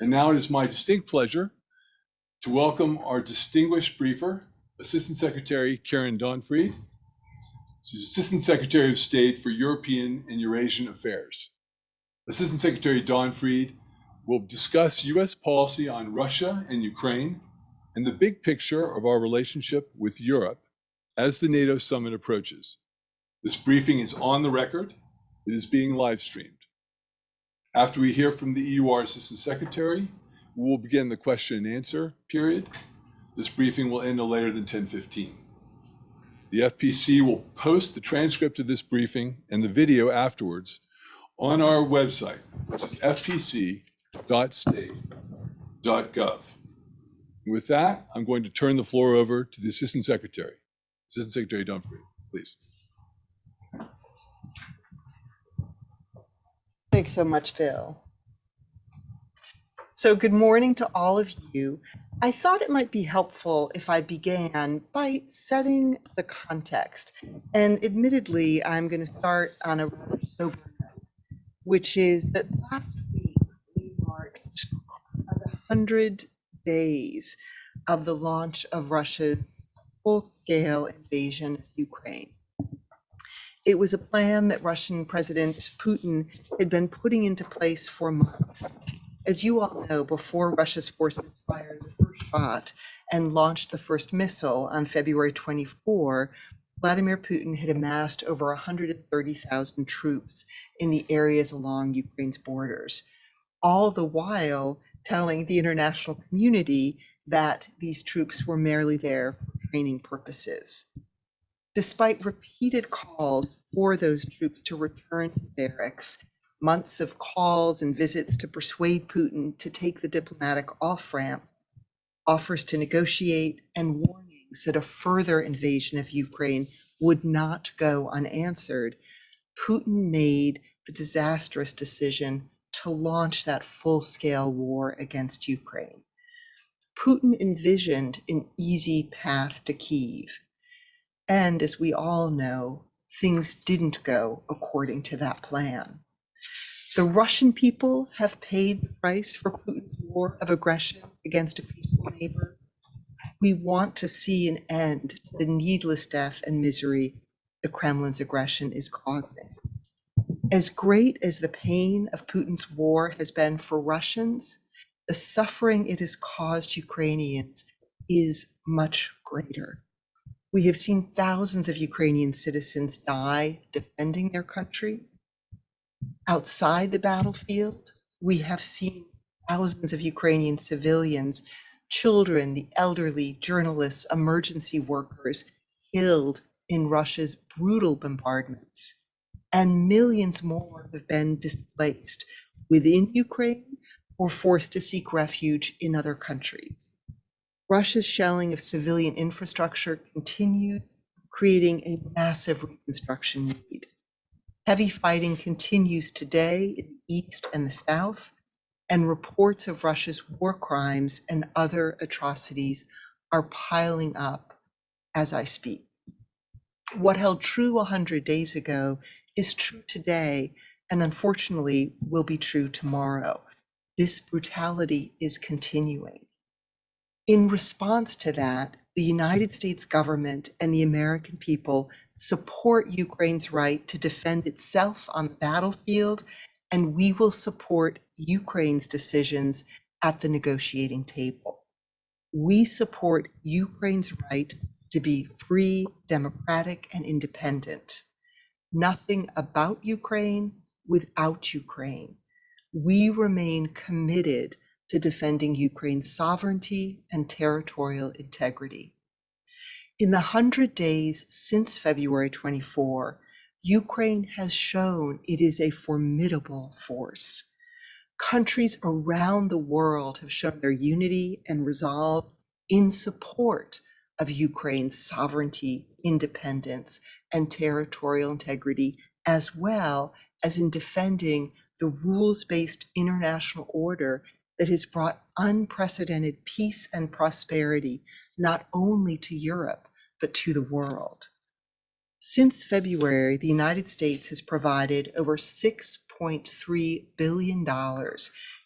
And now it is my distinct pleasure to welcome our distinguished briefer, Assistant Secretary Karen Donfried. She's Assistant Secretary of State for European and Eurasian Affairs. Assistant Secretary Donfried will discuss U.S. policy on Russia and Ukraine and the big picture of our relationship with Europe as the NATO summit approaches. This briefing is on the record. It is being live streamed. After we hear from the EUR Assistant Secretary, we will begin the question and answer period. This briefing will end no later than 10:15. The FPC will post the transcript of this briefing and the video afterwards on our website, which is fpc.state.gov. With that, I'm going to turn the floor over to the Assistant Secretary. Assistant Secretary Donfried, please. Thanks so much, Phil. So good morning to all of you. I thought it might be helpful if I began by setting the context. And admittedly, I'm going to start on a rather sober note, which is that last week we marked 100 days of the launch of Russia's full-scale invasion of Ukraine. It was a plan that Russian President Putin had been putting into place for months. As you all know, before Russia's forces fired the first shot and launched the first missile on February 24, Vladimir Putin had amassed over 130,000 troops in the areas along Ukraine's borders, all the while telling the international community that these troops were merely there for training purposes. Despite repeated calls for those troops to return to barracks, months of calls and visits to persuade Putin to take the diplomatic off-ramp, offers to negotiate, and warnings that a further invasion of Ukraine would not go unanswered, Putin made the disastrous decision to launch that full-scale war against Ukraine. Putin envisioned an easy path to Kyiv. And as we all know, things didn't go according to that plan. The Russian people have paid the price for Putin's war of aggression against a peaceful neighbor. We want to see an end to the needless death and misery the Kremlin's aggression is causing. As great as the pain of Putin's war has been for Russians, the suffering it has caused Ukrainians is much greater. We have seen thousands of Ukrainian citizens die defending their country. Outside the battlefield, we have seen thousands of Ukrainian civilians, children, the elderly, journalists, emergency workers killed in Russia's brutal bombardments. And millions more have been displaced within Ukraine or forced to seek refuge in other countries. Russia's shelling of civilian infrastructure continues, creating a massive reconstruction need. Heavy fighting continues today in the east and the south, and reports of Russia's war crimes and other atrocities are piling up as I speak. What held true 100 days ago is true today, and unfortunately will be true tomorrow. This brutality is continuing. In response to that, the United States government and the American people support Ukraine's right to defend itself on the battlefield, and we will support Ukraine's decisions at the negotiating table. We support Ukraine's right to be free, democratic, and independent. Nothing about Ukraine without Ukraine. We remain committed to defending Ukraine's sovereignty and territorial integrity. In the 100 days since February 24, Ukraine has shown it is a formidable force. Countries around the world have shown their unity and resolve in support of Ukraine's sovereignty, independence, and territorial integrity, as well as in defending the rules-based international order that has brought unprecedented peace and prosperity, not only to Europe, but to the world. Since February, the United States has provided over $6.3 billion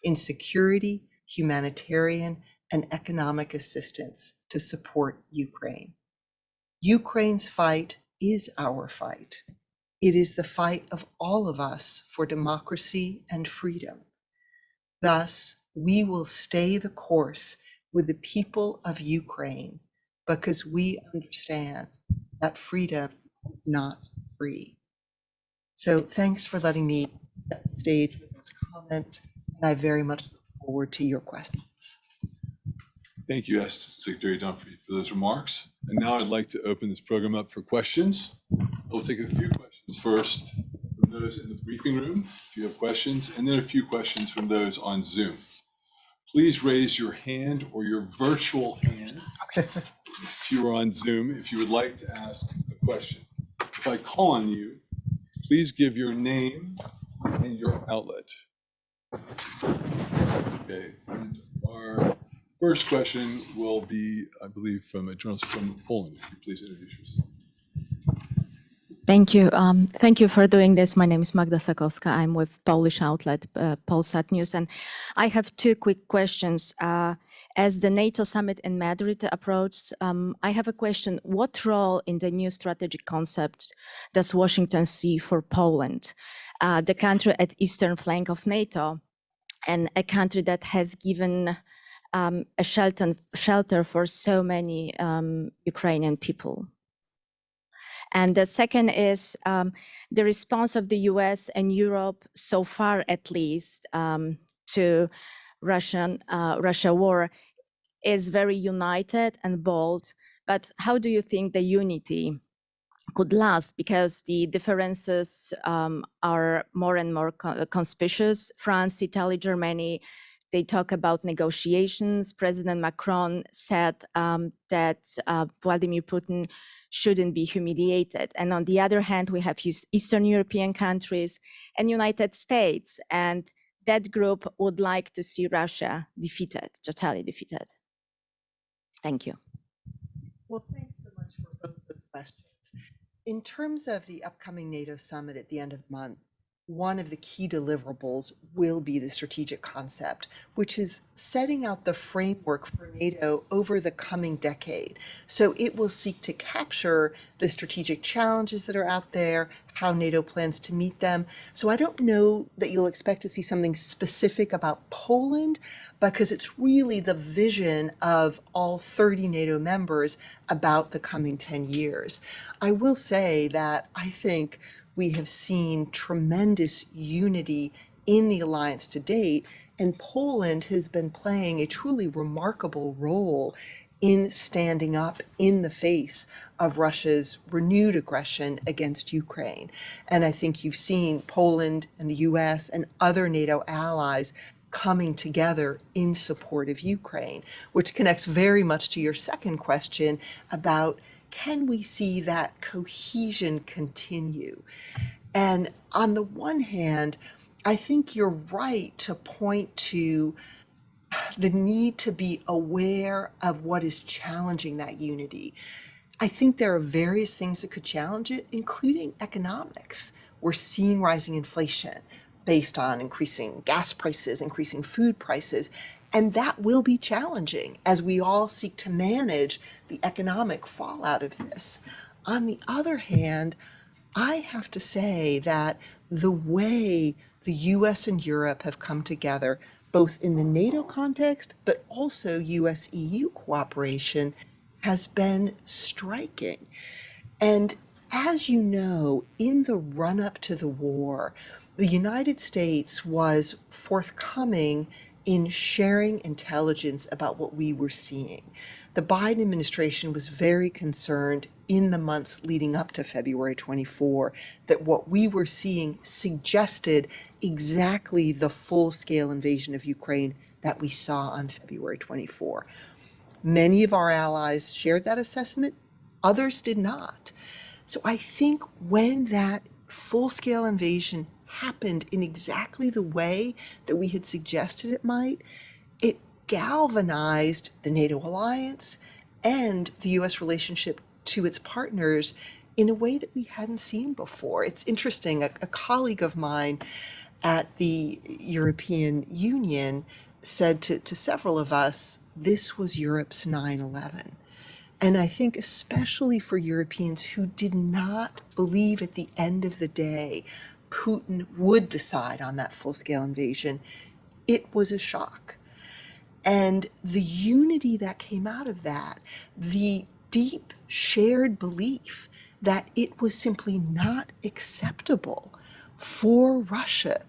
in security, humanitarian, and economic assistance to support Ukraine. Ukraine's fight is our fight. It is the fight of all of us for democracy and freedom. Thus, we will stay the course with the people of Ukraine because we understand that freedom is not free. So thanks for letting me set the stage with those comments, and I very much look forward to your questions. Thank you, Assistant Secretary Dunphy, for those remarks. And now I'd like to open this program up for questions. We'll take a few questions first from those in the briefing room, if you have questions, and then a few questions from those on Zoom. Please raise your hand or your virtual hand if you are on Zoom, if you would like to ask a question. If I call on you, please give your name and your outlet. Okay, and our first question will be, I believe, from a journalist from Poland. If you please introduce yourself. Thank you. Thank you for doing this. My name is Magda Sakowska. I'm with Polish outlet Polsat News, and I have two quick questions. As the NATO summit in Madrid approaches, I have a question. What role in the new strategic concept does Washington see for Poland, the country at eastern flank of NATO, and a country that has given a shelter for so many Ukrainian people? And the second is the response of the US and Europe so far, at least, to Russia war is very united and bold. But how do you think the unity could last? Because the differences are more and more conspicuous. France, Italy, Germany, they talk about negotiations. President Macron said that Vladimir Putin shouldn't be humiliated. And on the other hand, we have Eastern European countries and United States. And that group would like to see Russia defeated, totally defeated. Thank you. Well, thanks so much for both those questions. In terms of the upcoming NATO summit at the end of the month, one of the key deliverables will be the strategic concept, which is setting out the framework for NATO over the coming decade. So it will seek to capture the strategic challenges that are out there, how NATO plans to meet them. So I don't know that you'll expect to see something specific about Poland, because it's really the vision of all 30 NATO members about the coming 10 years. I will say that I think we have seen tremendous unity in the alliance to date, and Poland has been playing a truly remarkable role in standing up in the face of Russia's renewed aggression against Ukraine. And I think you've seen Poland and the US and other NATO allies coming together in support of Ukraine, which connects very much to your second question about, can we see that cohesion continue? And on the one hand, I think you're right to point to the need to be aware of what is challenging that unity. I think there are various things that could challenge it, including economics. We're seeing rising inflation based on increasing gas prices, increasing food prices, and that will be challenging as we all seek to manage the economic fallout of this. On the other hand, I have to say that the way the US and Europe have come together, both in the NATO context, but also US-EU cooperation, has been striking. And as you know, in the run-up to the war, the United States was forthcoming in sharing intelligence about what we were seeing. The Biden administration was very concerned in the months leading up to February 24 that what we were seeing suggested exactly the full-scale invasion of Ukraine that we saw on February 24. Many of our allies shared that assessment, others did not. So I think when that full-scale invasion happened in exactly the way that we had suggested it might, it galvanized the NATO alliance and the US relationship to its partners in a way that we hadn't seen before. It's interesting, a colleague of mine at the European Union said to several of us, this was Europe's 9/11. And I think especially for Europeans who did not believe at the end of the day Putin would decide on that full-scale invasion, it was a shock. And the unity that came out of that, the deep shared belief that it was simply not acceptable for Russia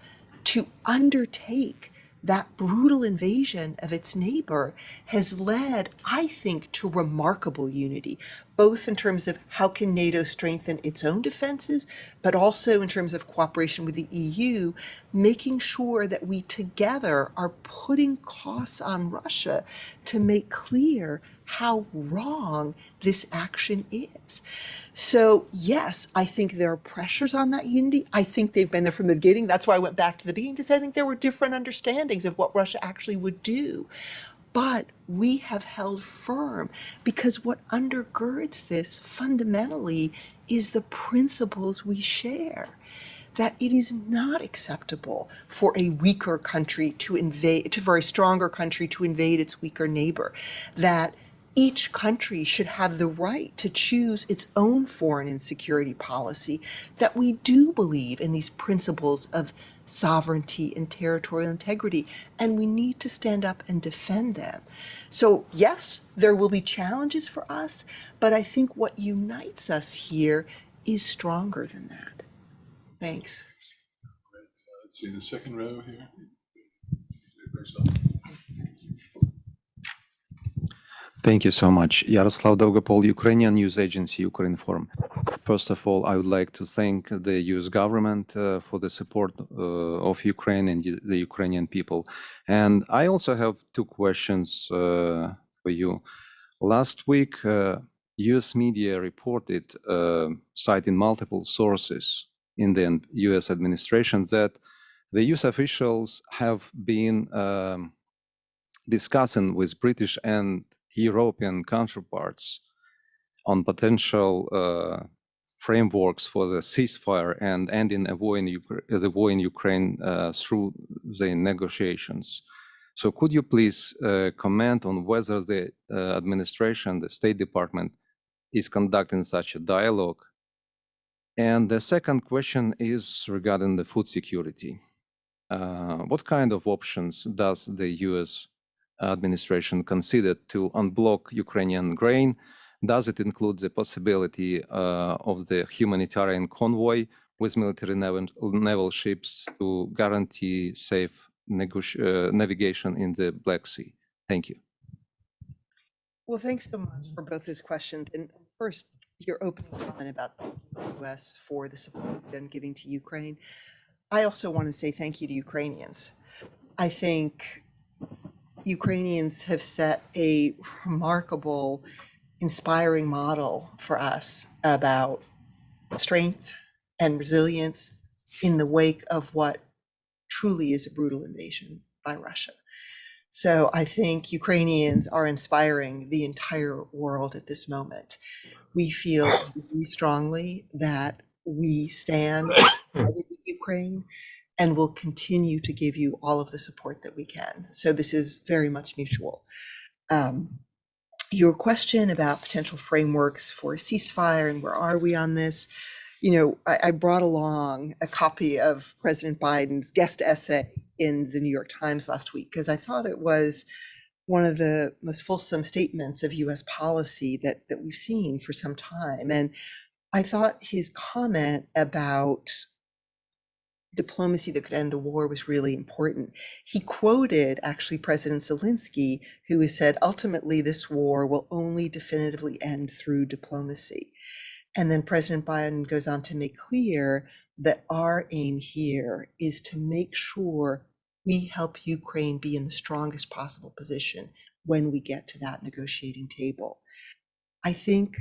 to undertake that brutal invasion of its neighbor has led, I think, to remarkable unity, both in terms of how can NATO strengthen its own defenses, but also in terms of cooperation with the EU, making sure that we together are putting costs on Russia to make clear how wrong this action is. So yes, I think there are pressures on that unity. I think they've been there from the beginning. That's why I went back to the beginning to say I think there were different understandings of what Russia actually would do. But we have held firm because what undergirds this fundamentally is the principles we share. That it is not acceptable for a weaker country to invade, for a stronger country to invade its weaker neighbor. That each country should have the right to choose its own foreign and security policy, that we do believe in these principles of sovereignty and territorial integrity, and we need to stand up and defend them. So yes, there will be challenges for us, but I think what unites us here is stronger than that. Thanks. Let's see the second row here. Thank you so much. Yaroslav Dolgopol, Ukrainian news agency, Ukrinform. First of all, I would like to thank the US government for the support of Ukraine and the Ukrainian people. And I also have two questions for you. Last week, US media reported, citing multiple sources in the US administration, that the US officials have been discussing with British and European counterparts on potential frameworks for the ceasefire and ending the war in Ukraine through the negotiations. So could you please comment on whether the administration, the State Department, is conducting such a dialogue? And the second question is regarding the food security. What kind of options does the US administration consider to unblock Ukrainian grain? Does it include the possibility of the humanitarian convoy with military naval ships to guarantee safe navigation in the Black Sea? Thank you. Well, thanks so much for both those questions. And first, your opening comment about the US for the support we've been giving to Ukraine. I also want to say thank you to Ukrainians. I think Ukrainians have set a remarkable, inspiring model for us about strength and resilience in the wake of what truly is a brutal invasion by Russia. So I think Ukrainians are inspiring the entire world at this moment. We feel very strongly that we stand with Ukraine and will continue to give you all of the support that we can. So this is very much mutual. Your question about potential frameworks for a ceasefire and where are we on this? You know, I brought along a copy of President Biden's guest essay in the New York Times last week because I thought it was one of the most fulsome statements of US policy that we've seen for some time. And I thought his comment about diplomacy that could end the war was really important. He quoted actually President Zelensky, who has said, ultimately, this war will only definitively end through diplomacy. And then President Biden goes on to make clear that our aim here is to make sure we help Ukraine be in the strongest possible position when we get to that negotiating table. I think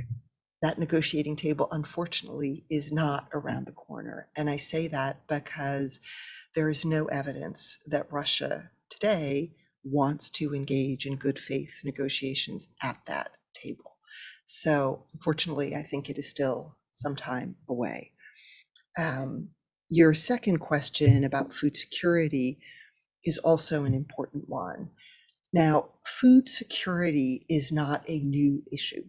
that negotiating table, unfortunately, is not around the corner. And I say that because there is no evidence that Russia today wants to engage in good faith negotiations at that table. So unfortunately, I think it is still some time away. Your second question about food security, is also an important one. Now, food security is not a new issue.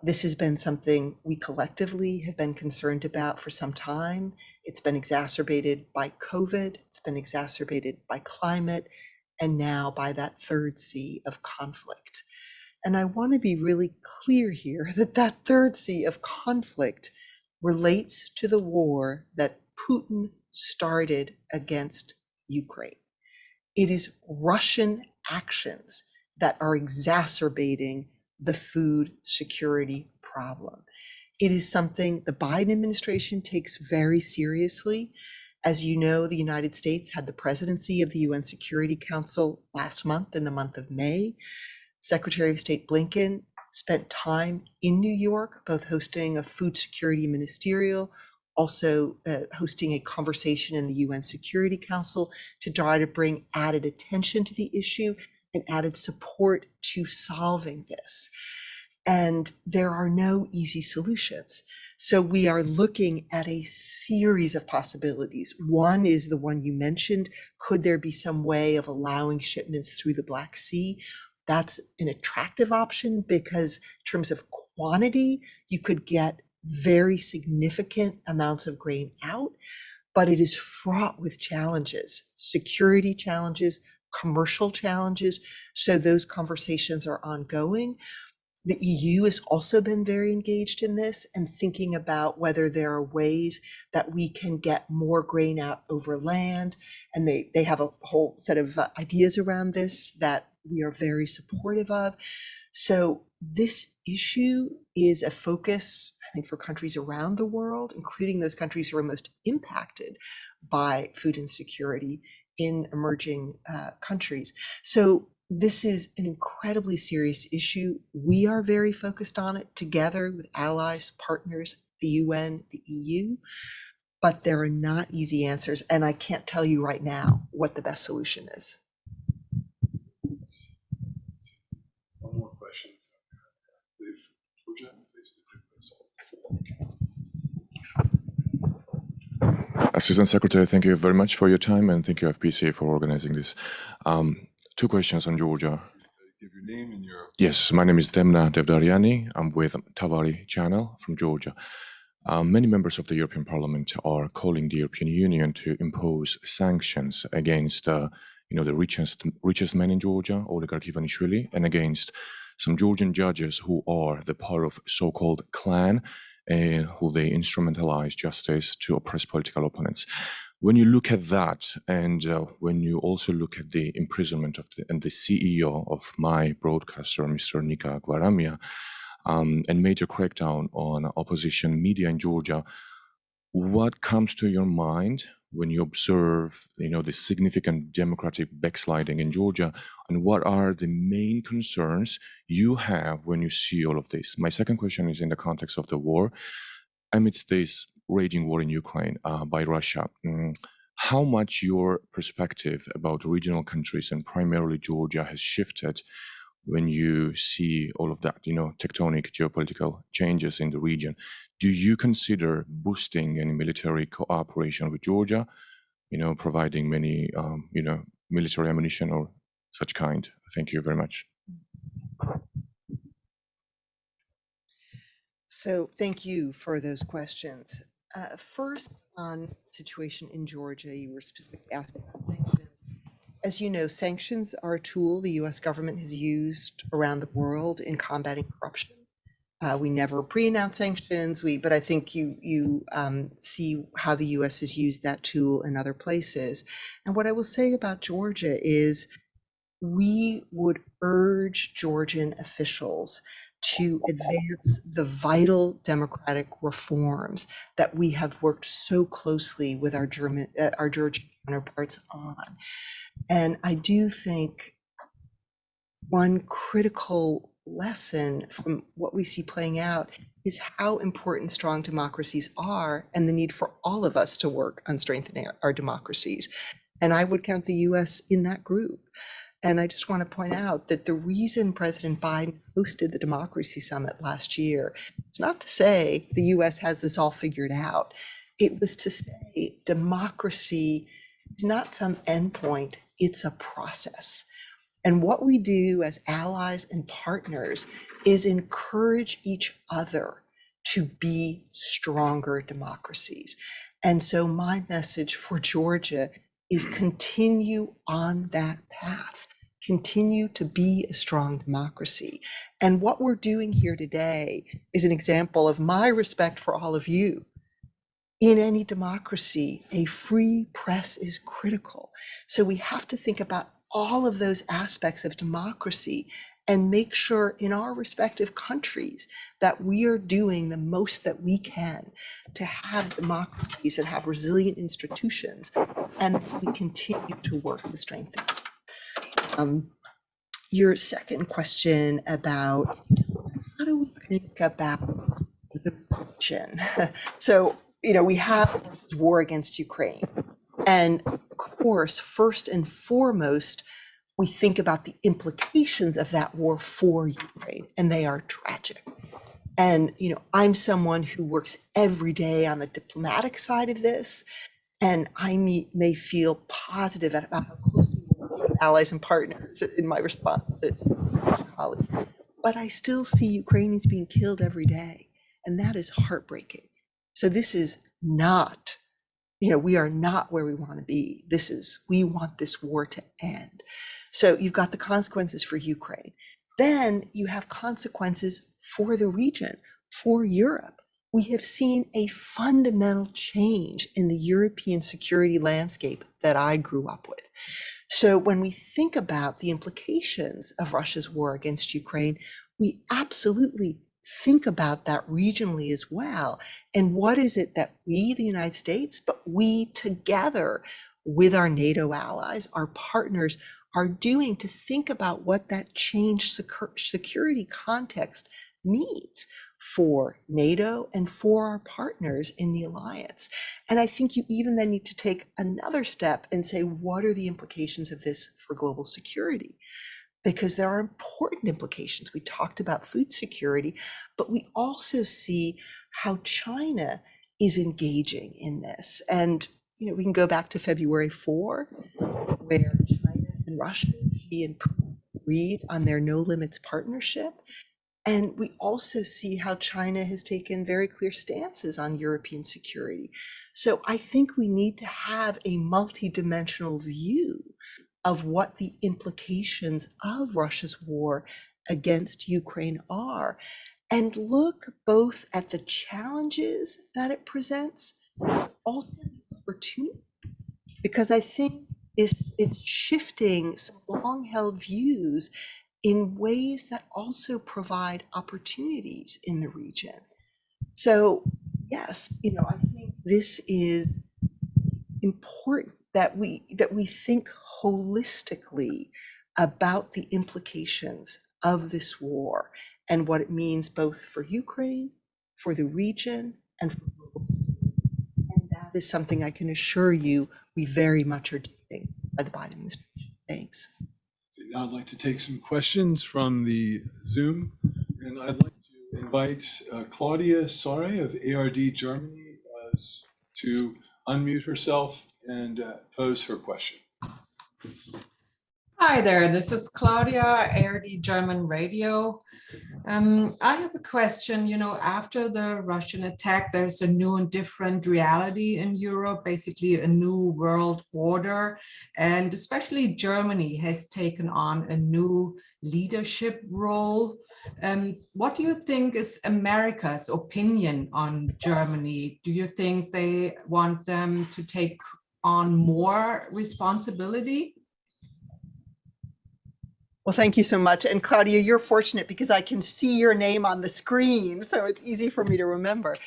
This has been something we collectively have been concerned about for some time. It's been exacerbated by COVID, it's been exacerbated by climate, and now by that third C of conflict. And I want to be really clear here that that third C of conflict relates to the war that Putin started against Ukraine. It is Russian actions that are exacerbating the food security problem. It is something the Biden administration takes very seriously. As you know, the United States had the presidency of the UN Security Council last month, in the month of May. Secretary of State Blinken spent time in New York, both hosting a food security ministerial, also hosting a conversation in the UN Security Council to try to bring added attention to the issue and added support to solving this. And there are no easy solutions. So we are looking at a series of possibilities. One is the one you mentioned. Could there be some way of allowing shipments through the Black Sea? That's an attractive option because in terms of quantity, you could get very significant amounts of grain out, but it is fraught with challenges, security challenges, commercial challenges. So those conversations are ongoing. The EU has also been very engaged in this and thinking about whether there are ways that we can get more grain out over land. And they have a whole set of ideas around this that we are very supportive of. So this issue is a focus, I think, for countries around the world, including those countries who are most impacted by food insecurity in emerging countries. So this is an incredibly serious issue. We are very focused on it together with allies, partners, the UN, the EU, but there are not easy answers. And I can't tell you right now what the best solution is. One more question. Georgia, please. Assistant Secretary, thank you very much for your time, and thank you, FPCA, for organizing this. Two questions on Georgia. Give your name and your... Yes, my name is Demna Devdariani. I'm with Tavari Channel from Georgia. Many members of the European Parliament are calling the European Union to impose sanctions against the richest man in Georgia, Oligarch Ivanishvili, and against some Georgian judges who are the part of so-called clan, who they instrumentalize justice to oppress political opponents. When you look at that, and when you also look at the imprisonment of the CEO of my broadcaster, Mr. Nika Gvaramia, and major crackdown on opposition media in Georgia, what comes to your mind when you observe, the significant democratic backsliding in Georgia, and what are the main concerns you have when you see all of this? My second question is in the context of the war. Amidst this raging war in Ukraine by Russia, how much your perspective about regional countries and primarily Georgia has shifted when you see all of that, tectonic geopolitical changes in the region? Do you consider boosting any military cooperation with Georgia, providing many, military ammunition or such kind? Thank you very much. So thank you for those questions. First, on situation in Georgia, you were specifically asking about sanctions. As you know, sanctions are a tool the US government has used around the world in combating corruption. We never pre-announce sanctions, but I think you see how the US has used that tool in other places. And what I will say about Georgia is we would urge Georgian officials to advance the vital democratic reforms that we have worked so closely with our Georgian counterparts on. And I do think one critical lesson from what we see playing out is how important strong democracies are and the need for all of us to work on strengthening our democracies. And I would count the US in that group. And I just want to point out that the reason President Biden hosted the Democracy Summit last year is not to say the US has this all figured out. It was to say democracy It's not some endpoint, it's a process. And what we do as allies and partners is encourage each other to be stronger democracies. And so my message for Georgia is continue on that path. Continue to be a strong democracy. And what we're doing here today is an example of my respect for all of you. In any democracy, a free press is critical. So we have to think about all of those aspects of democracy and make sure in our respective countries that we are doing the most that we can to have democracies that have resilient institutions, and we continue to work to strengthen. Your second question about how do we think about the region? So, we have war against Ukraine. And of course, first and foremost, we think about the implications of that war for Ukraine, and they are tragic. And, I'm someone who works every day on the diplomatic side of this, and I may feel positive about how closely we work with allies and partners in my response to colleagues. But I still see Ukrainians being killed every day, and that is heartbreaking. So this is not, we are not where we want to be. We want this war to end. So you've got the consequences for Ukraine. Then you have consequences for the region, for Europe. We have seen a fundamental change in the European security landscape that I grew up with. So when we think about the implications of Russia's war against Ukraine, we absolutely think about that regionally as well. And what is it that we, the United States, but we together with our NATO allies, our partners, are doing to think about what that changed security context means for NATO and for our partners in the alliance. And I think you even then need to take another step and say, what are the implications of this for global security? Because there are important implications. We talked about food security, but we also see how China is engaging in this. And, we can go back to February 4, where China and Russia, Xi and Putin agreed on their no limits partnership. And we also see how China has taken very clear stances on European security. So I think we need to have a multidimensional view of what the implications of Russia's war against Ukraine are, and look both at the challenges that it presents, but also the opportunities, because I think it's shifting some long-held views in ways that also provide opportunities in the region. So yes, I think this is important that we think holistically about the implications of this war and what it means both for Ukraine, for the region, and for global security. And that is something I can assure you we very much are doing inside the Biden administration. Thanks. Now I'd like to take some questions from the Zoom, and I'd like to invite Claudia Sare of ARD Germany to unmute herself and pose her question. Hi there, this is Claudia, ARD German Radio. I have a question. After the Russian attack, there's a new and different reality in Europe, basically a new world order. And especially Germany has taken on a new leadership role. What do you think is America's opinion on Germany? Do you think they want them to take on more responsibility? Well, thank you so much. And Claudia, you're fortunate because I can see your name on the screen, so it's easy for me to remember.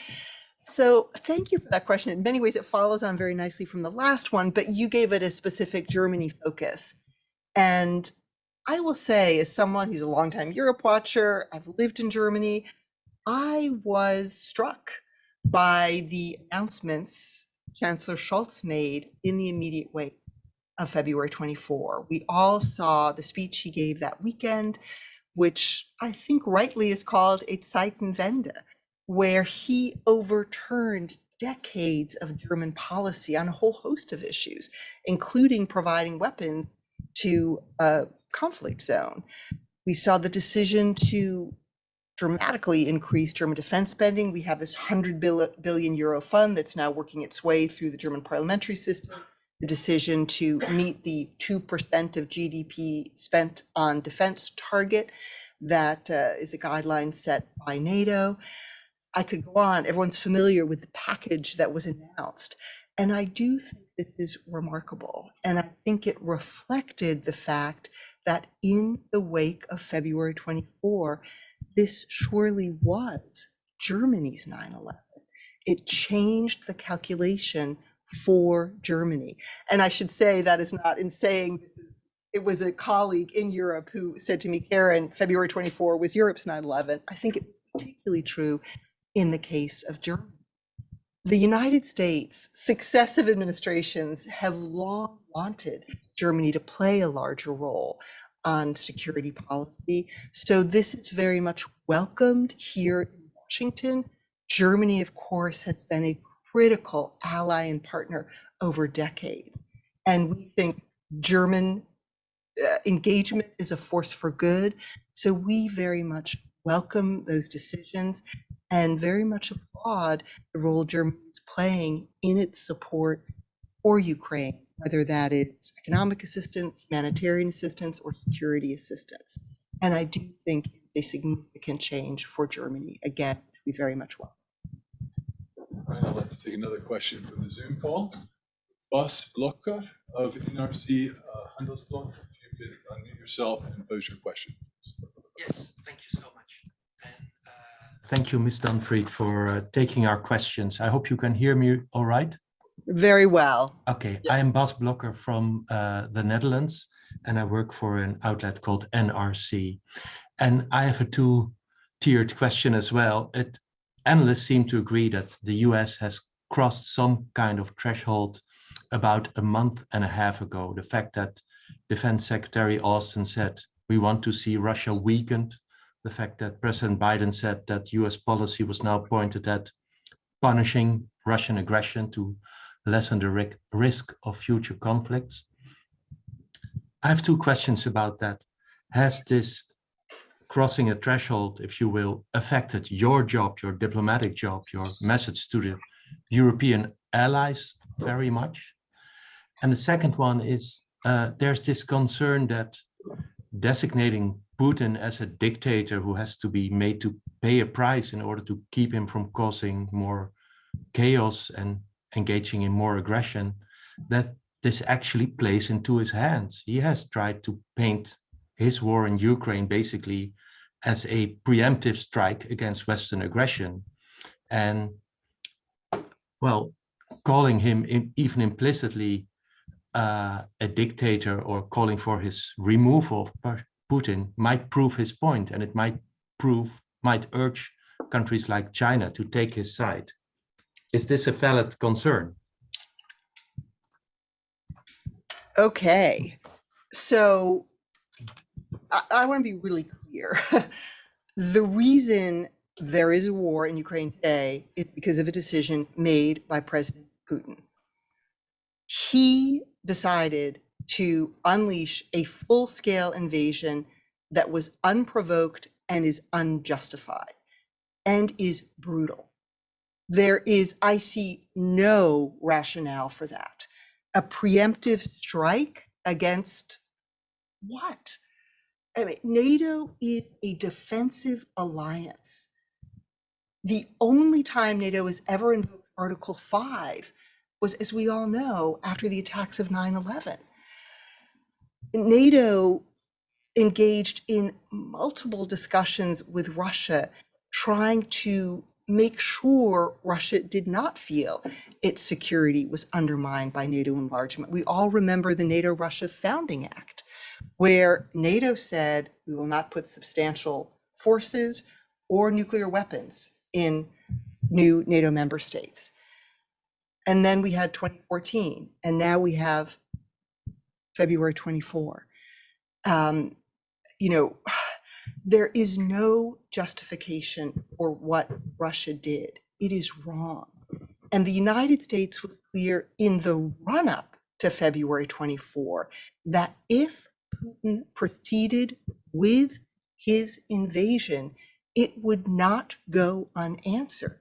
So thank you for that question. In many ways, it follows on very nicely from the last one, but you gave it a specific Germany focus. And I will say, as someone who's a longtime Europe watcher, I've lived in Germany, I was struck by the announcements Chancellor Scholz made in the immediate wake of February 24. We all saw the speech he gave that weekend, which I think rightly is called a Zeitenwende, where he overturned decades of German policy on a whole host of issues, including providing weapons to a conflict zone. We saw the decision to dramatically increase German defense spending. We have this 100 billion euro fund that's now working its way through the German parliamentary system. The decision to meet the 2% of GDP spent on defense target that is a guideline set by NATO. I could go on. Everyone's familiar with the package that was announced. And I do think this is remarkable. And I think it reflected the fact that in the wake of February 24, this surely was Germany's 9/11. It changed the calculation for Germany. And I should say that is not in saying this is, it was a colleague in Europe who said to me, Karen, February 24 was Europe's 9/11. I think it was particularly true in the case of Germany. The United States, successive administrations have long wanted Germany to play a larger role on security policy. So this is very much welcomed here in Washington. Germany, of course, has been a critical ally and partner over decades. And we think German engagement is a force for good. So we very much welcome those decisions and very much applaud the role Germany is playing in its support for Ukraine, whether that is economic assistance, humanitarian assistance, or security assistance. And I do think it's a significant change for Germany. Again, we very much welcome. All right, I'd like to take another question from the Zoom call. Bas Blocker of NRC Handelsblatt, if you could unmute yourself and pose your question. Yes, thank you so much. And thank you, Ms. Dunfried, for taking our questions. I hope you can hear me all right. Very well. Okay, Yes. I am Bas Blocker from the Netherlands, and I work for an outlet called NRC. And I have a two-tiered question as well. Analysts seem to agree that the US has crossed some kind of threshold about a month and a half ago. The fact that Defense Secretary Austin said, we want to see Russia weakened. The fact that President Biden said that US policy was now pointed at punishing Russian aggression to lessen the risk of future conflicts. I have two questions about that. Has this crossing a threshold, if you will, affected your job, your diplomatic job, your message to the European allies very much? And the second one is, there's this concern that designating Putin as a dictator who has to be made to pay a price in order to keep him from causing more chaos and engaging in more aggression, that this actually plays into his hands. He has tried to paint his war in Ukraine basically as a preemptive strike against Western aggression. And, well, calling him even implicitly a dictator or calling for his removal of Putin might prove his point, and it might urge countries like China to take his side. Is this a valid concern? Okay, so I want to be really clear. The reason there is a war in Ukraine today is because of a decision made by President Putin. He decided to unleash a full-scale invasion that was unprovoked and is unjustified and is brutal. I see no rationale for that. A preemptive strike against what? I mean, NATO is a defensive alliance. The only time NATO has ever invoked Article 5 was, as we all know, after the attacks of 9/11. NATO engaged in multiple discussions with Russia, trying to make sure Russia did not feel its security was undermined by NATO enlargement. We all remember the NATO-Russia Founding Act, where NATO said we will not put substantial forces or nuclear weapons in new NATO member states. And then we had 2014, and now we have February 24. There is no justification for what Russia did. It is wrong. And the United States was clear in the run-up to February 24 that if Putin proceeded with his invasion, it would not go unanswered.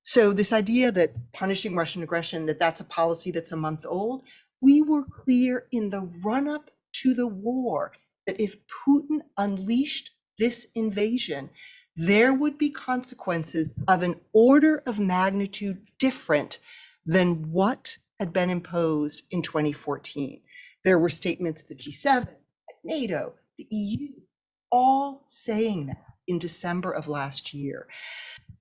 So this idea that punishing Russian aggression, that's a policy that's a month old, we were clear in the run-up to the war that if Putin unleashed this invasion, there would be consequences of an order of magnitude different than what had been imposed in 2014. There were statements at the G7, at NATO, the EU, all saying that in December of last year.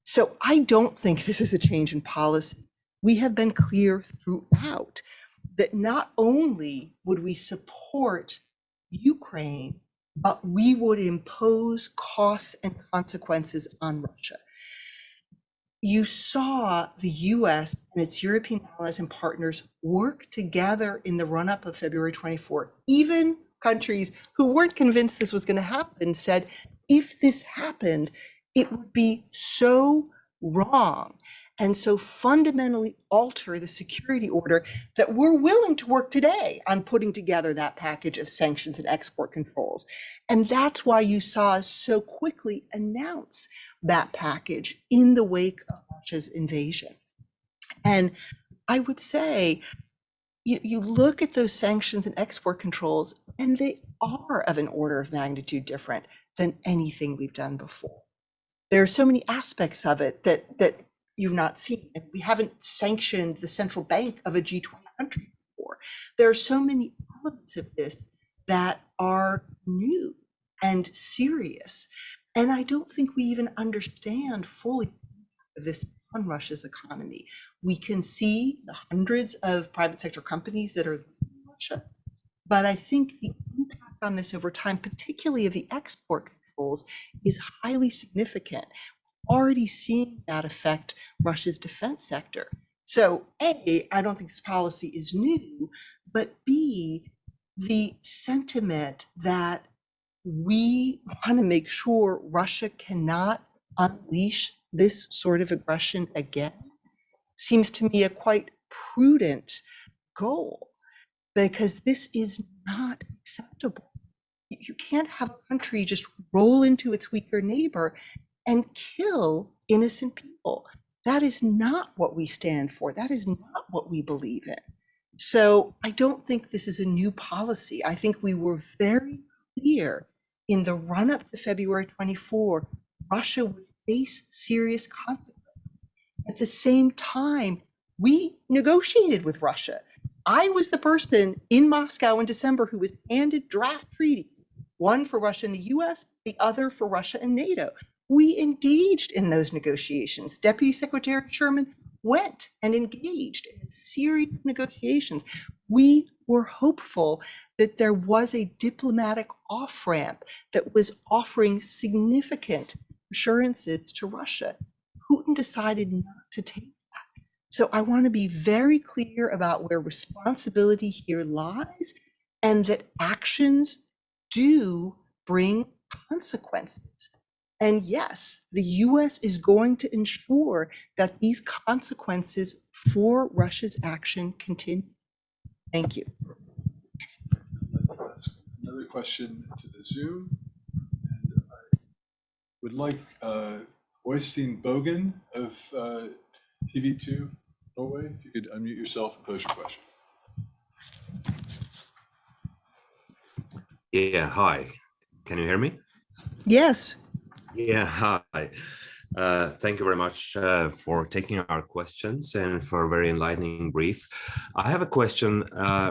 So I don't think this is a change in policy. We have been clear throughout that not only would we support Ukraine, but we would impose costs and consequences on Russia. You saw the US and its European allies and partners work together in the run-up of February 24. Even countries who weren't convinced this was going to happen said, if this happened, it would be so wrong and so fundamentally alter the security order that we're willing to work today on putting together that package of sanctions and export controls. And that's why you saw us so quickly announce that package in the wake of Russia's invasion. And I would say, you look at those sanctions and export controls, and they are of an order of magnitude different than anything we've done before. There are so many aspects of it that you've not seen. We haven't sanctioned the central bank of a G20 country before. There are so many elements of this that are new and serious. And I don't think we even understand fully this on Russia's economy. We can see the hundreds of private sector companies that are leaving Russia, but I think the impact on this over time, particularly of the export controls, is highly significant. Already seeing that affect Russia's defense sector. So A, I don't think this policy is new, but B, the sentiment that we want to make sure Russia cannot unleash this sort of aggression again seems to me a quite prudent goal, because this is not acceptable. You can't have a country just roll into its weaker neighbor and kill innocent people. That is not what we stand for. That is not what we believe in. So I don't think this is a new policy. I think we were very clear in the run-up to February 24, Russia would face serious consequences. At the same time, we negotiated with Russia. I was the person in Moscow in December who was handed draft treaties, one for Russia and the US, the other for Russia and NATO. We engaged in those negotiations. Deputy Secretary Sherman went and engaged in serious negotiations. We were hopeful that there was a diplomatic off-ramp that was offering significant assurances to Russia. Putin decided not to take that. So I want to be very clear about where responsibility here lies, and that actions do bring consequences. And yes, the US is going to ensure that these consequences for Russia's action continue. Thank you. Let's ask another question to the Zoom. And I would like Øystein Bogen of TV2 Norway, if you could unmute yourself and pose your question. Yeah, hi. Can you hear me? Yes. Yeah, hi. Thank you very much for taking our questions and for a very enlightening brief. I have a question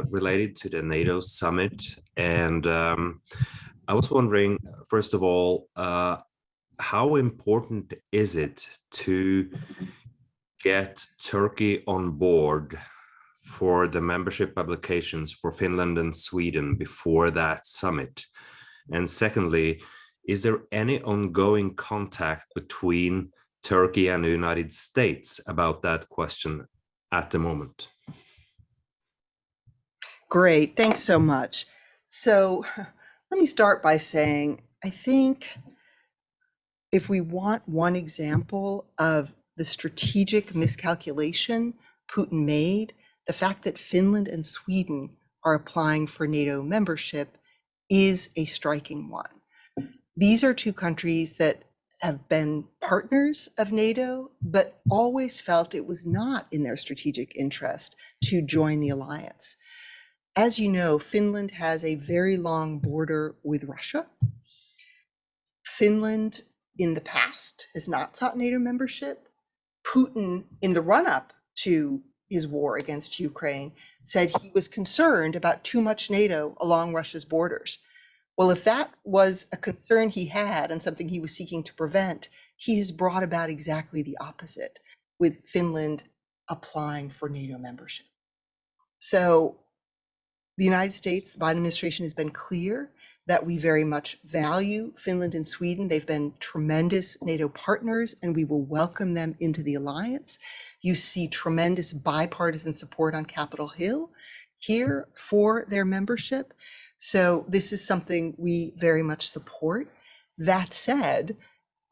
related to the NATO summit. And I was wondering, first of all, how important is it to get Turkey on board for the membership applications for Finland and Sweden before that summit? And secondly, is there any ongoing contact between Turkey and the United States about that question at the moment? Great, thanks so much. So let me start by saying, I think if we want one example of the strategic miscalculation Putin made, the fact that Finland and Sweden are applying for NATO membership is a striking one. These are two countries that have been partners of NATO, but always felt it was not in their strategic interest to join the alliance. As you know, Finland has a very long border with Russia. Finland in the past has not sought NATO membership. Putin, in the run-up to his war against Ukraine, said he was concerned about too much NATO along Russia's borders. Well, if that was a concern he had and something he was seeking to prevent, he has brought about exactly the opposite, with Finland applying for NATO membership. So the United States, the Biden administration has been clear that we very much value Finland and Sweden. They've been tremendous NATO partners, and we will welcome them into the alliance. You see tremendous bipartisan support on Capitol Hill here for their membership. So this is something we very much support. That said,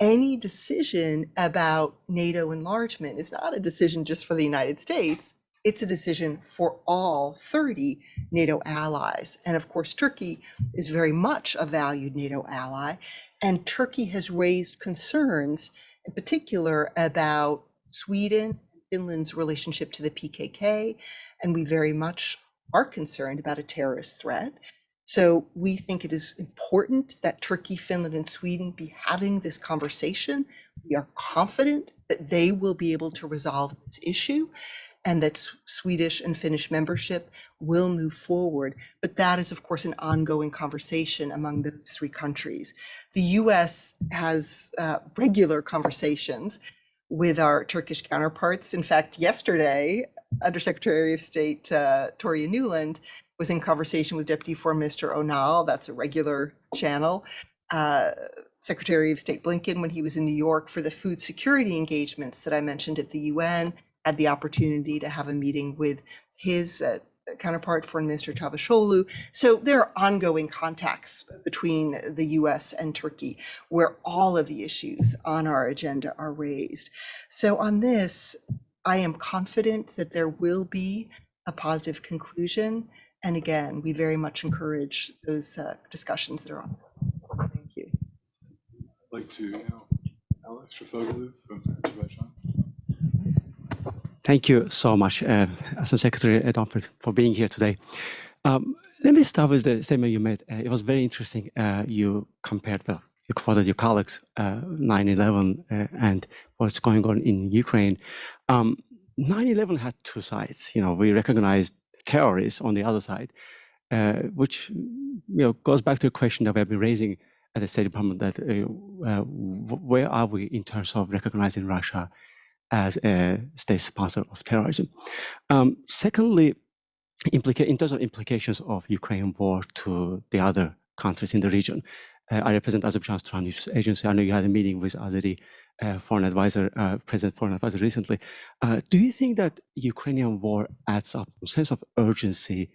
any decision about NATO enlargement is not a decision just for the United States. It's a decision for all 30 NATO allies. And of course, Turkey is very much a valued NATO ally. And Turkey has raised concerns, in particular, about Sweden and Finland's relationship to the PKK. And we very much are concerned about a terrorist threat. So we think it is important that Turkey, Finland, and Sweden be having this conversation. We are confident that they will be able to resolve this issue, and that Swedish and Finnish membership will move forward. But that is, of course, an ongoing conversation among those three countries. The US has regular conversations with our Turkish counterparts. In fact, yesterday, Undersecretary of State Toria Nuland was in conversation with Deputy Foreign Minister Onal. That's a regular channel. Secretary of State Blinken, when he was in New York for the food security engagements that I mentioned at the UN, had the opportunity to have a meeting with his counterpart, Foreign Minister Çavuşoğlu. So there are ongoing contacts between the US and Turkey where all of the issues on our agenda are raised. So on this, I am confident that there will be a positive conclusion. And again, we very much encourage those discussions that are on. Thank you. I'd like to now, Alex Trafoglu from Azerbaijan. Thank you so much, Assistant Secretary Dunford, for being here today. Let me start with the statement you made. It was very interesting. You compared, you quoted your colleagues, 9/11 and what's going on in Ukraine. 9/11 had two sides. You know, we recognized terrorists on the other side, which goes back to a question that we've been raising at the State Department, that where are we in terms of recognizing Russia as a state sponsor of terrorism? Secondly, in terms of implications of Ukraine war to the other countries in the region, I represent Azerbaijan's Trump News Agency. I know you had a meeting with Azeri foreign advisor, President Foreign Advisor recently. Do you think that Ukrainian war adds up a sense of urgency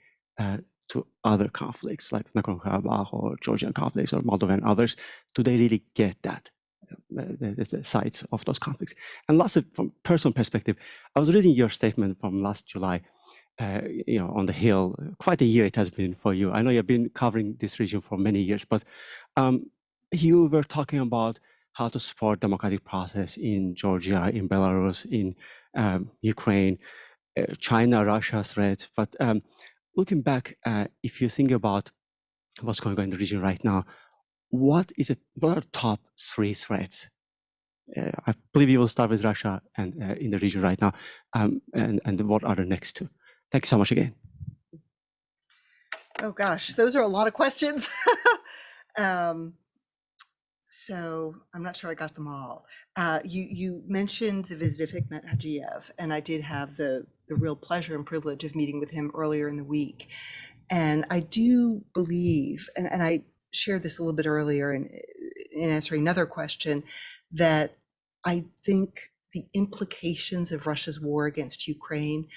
to other conflicts like Nagorno-Karabakh or Georgian conflicts or Moldova and others? Do they really get that? The sides of those conflicts. And lastly, from personal perspective, I was reading your statement from last July, on the Hill. Quite a year it has been for you. I know you've been covering this region for many years, but you were talking about how to support democratic process in Georgia, in Belarus, in Ukraine, China, Russia threats. But looking back, if you think about what's going on in the region right now, what are the top three threats? I believe you will start with Russia and in the region right now, and what are the next two? Thank you so much again. Oh gosh, those are a lot of questions. So I'm not sure I got them all. You mentioned the visit of Hikmet Hajiev, and I did have the real pleasure and privilege of meeting with him earlier in the week. And I do believe, and I shared this a little bit earlier in answering another question, that I think the implications of Russia's war against Ukraine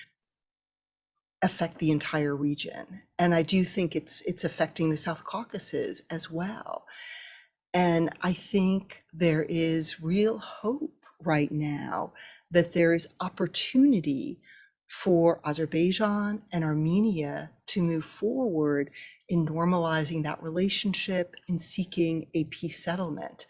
affect the entire region. And I do think it's affecting the South Caucasus as well. And I think there is real hope right now that there is opportunity for Azerbaijan and Armenia to move forward in normalizing that relationship and seeking a peace settlement.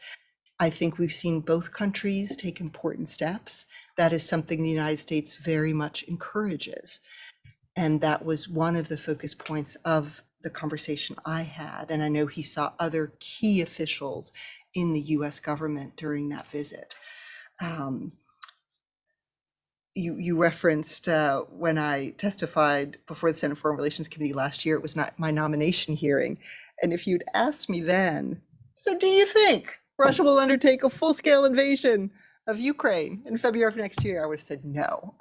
I think we've seen both countries take important steps. That is something the United States very much encourages. And that was one of the focus points of the conversation I had. And I know he saw other key officials in the US government during that visit. You referenced when I testified before the Senate Foreign Relations Committee last year, it was not my nomination hearing. And if you'd asked me then, so do you think Russia will undertake a full-scale invasion of Ukraine in February of next year? I would have said no.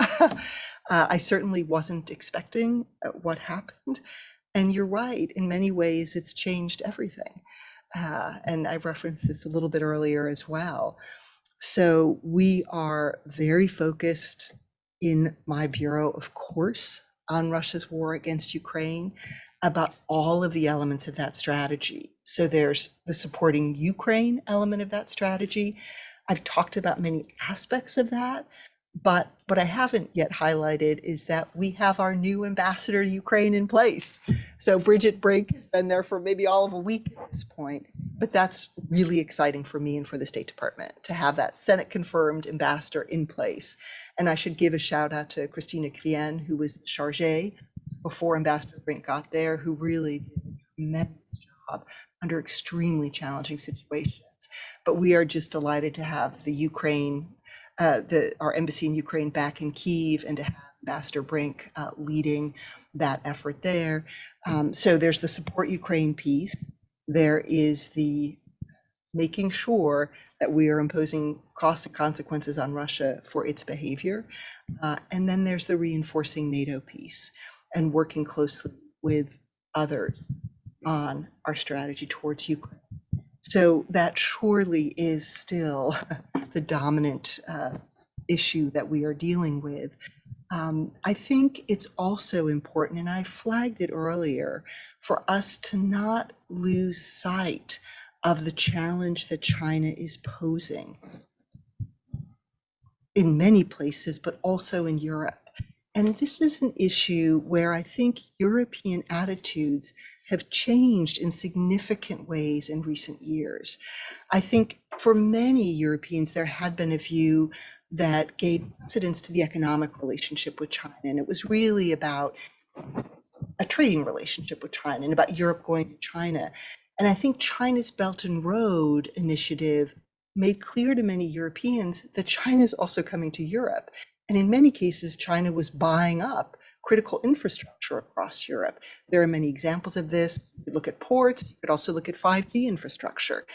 I certainly wasn't expecting what happened. And you're right, in many ways, it's changed everything. And I referenced this a little bit earlier as well. So we are very focused in my bureau, of course, on Russia's war against Ukraine, about all of the elements of that strategy. So there's the supporting Ukraine element of that strategy. I've talked about many aspects of that, but what I haven't yet highlighted is that we have our new ambassador to Ukraine in place. So Bridget Brink has been there for maybe all of a week at this point, but that's really exciting for me and for the State Department to have that Senate confirmed ambassador in place. And I should give a shout out to Christina Kvien, who was the chargé before Ambassador Brink got there, who really did a tremendous job under extremely challenging situations. But we are just delighted to have the Ukraine, our embassy in Ukraine back in Kyiv, and to have Ambassador Brink leading that effort there. So there's the support Ukraine piece. There is the making sure that we are imposing costs and consequences on Russia for its behavior. And then there's the reinforcing NATO piece and working closely with others on our strategy towards Ukraine. So that surely is still the dominant issue that we are dealing with. I think it's also important, and I flagged it earlier, for us to not lose sight of the challenge that China is posing in many places, but also in Europe. And this is an issue where I think European attitudes have changed in significant ways in recent years. I think for many Europeans, there had been a view that gave precedence to the economic relationship with China. And it was really about a trading relationship with China and about Europe going to China. And I think China's Belt and Road Initiative made clear to many Europeans that China is also coming to Europe. And in many cases, China was buying up critical infrastructure across Europe. There are many examples of this. You could look at ports, you could also look at 5G infrastructure,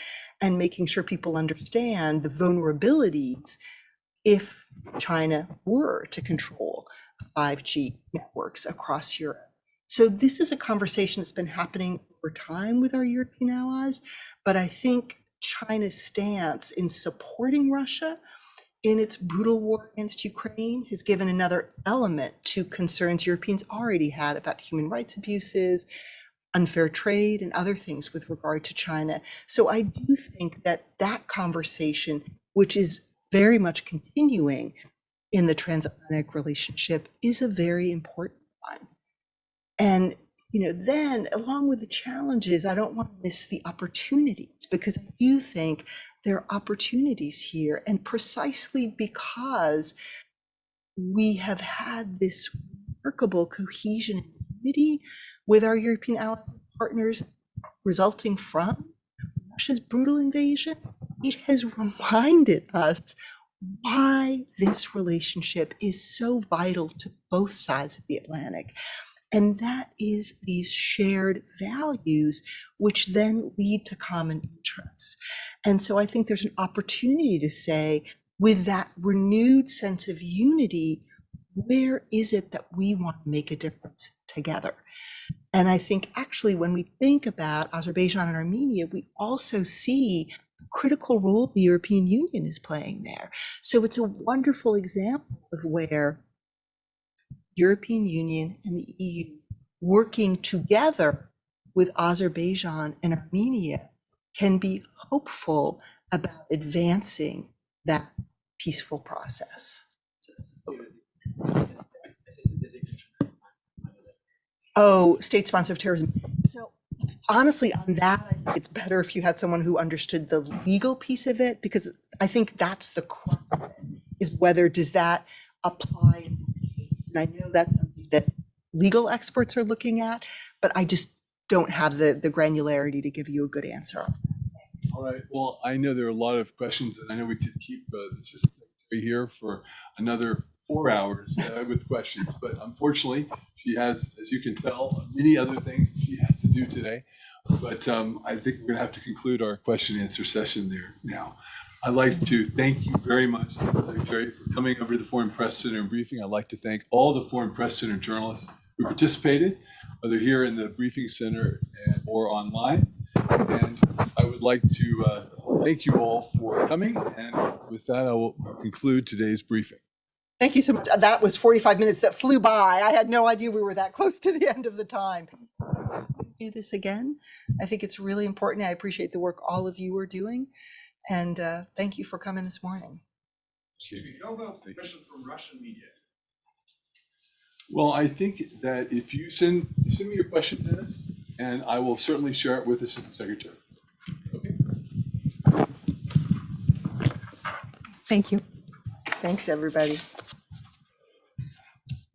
and making sure people understand the vulnerabilities if China were to control 5G networks across Europe. So this is a conversation that's been happening over time with our European allies, but I think China's stance in supporting Russia in its brutal war against Ukraine has given another element to concerns Europeans already had about human rights abuses, unfair trade, and other things with regard to China. So I do think that that conversation, which is very much continuing in the transatlantic relationship, is a very important one. And then along with the challenges, I don't want to miss the opportunities, because I do think there are opportunities here. And precisely because we have had this remarkable cohesion and unity with our European allies and partners resulting from Russia's brutal invasion, it has reminded us why this relationship is so vital to both sides of the Atlantic. And that is these shared values, which then lead to common interests. And so I think there's an opportunity to say, with that renewed sense of unity, where is it that we want to make a difference together? And I think actually when we think about Azerbaijan and Armenia, we also see the critical role the European Union is playing there. So it's a wonderful example of where European Union and the EU working together with Azerbaijan and Armenia can be hopeful about advancing that peaceful process. Oh, state sponsor of terrorism. So honestly, on that, I think it's better if you had someone who understood the legal piece of it, because I think that's the crux of it, is whether does that apply in this case? And I know that's something that legal experts are looking at, but I just don't have the granularity to give you a good answer on. All right. Well, I know there are a lot of questions, and I know we could keep the Assistant Secretary here for another 4 hours with questions, but unfortunately, she has, as you can tell, many other things that she has to do today. But I think we're going to have to conclude our question and answer session there now. I'd like to thank you very much, Secretary, for coming over to the Foreign Press Center and briefing. I'd like to thank all the Foreign Press Center journalists who participated, whether here in the briefing center or online. And I would like to thank you all for coming. And with that, I will conclude today's briefing. Thank you so much. That was 45 minutes that flew by. I had no idea we were that close to the end of the time. Do this again. I think it's really important. I appreciate the work all of you are doing. And thank you for coming this morning. Excuse me, how about permission from Russian media? Well, I think that if you send me your question, Dennis, and I will certainly share it with the Assistant Secretary. Okay. Thank you. Thanks, everybody.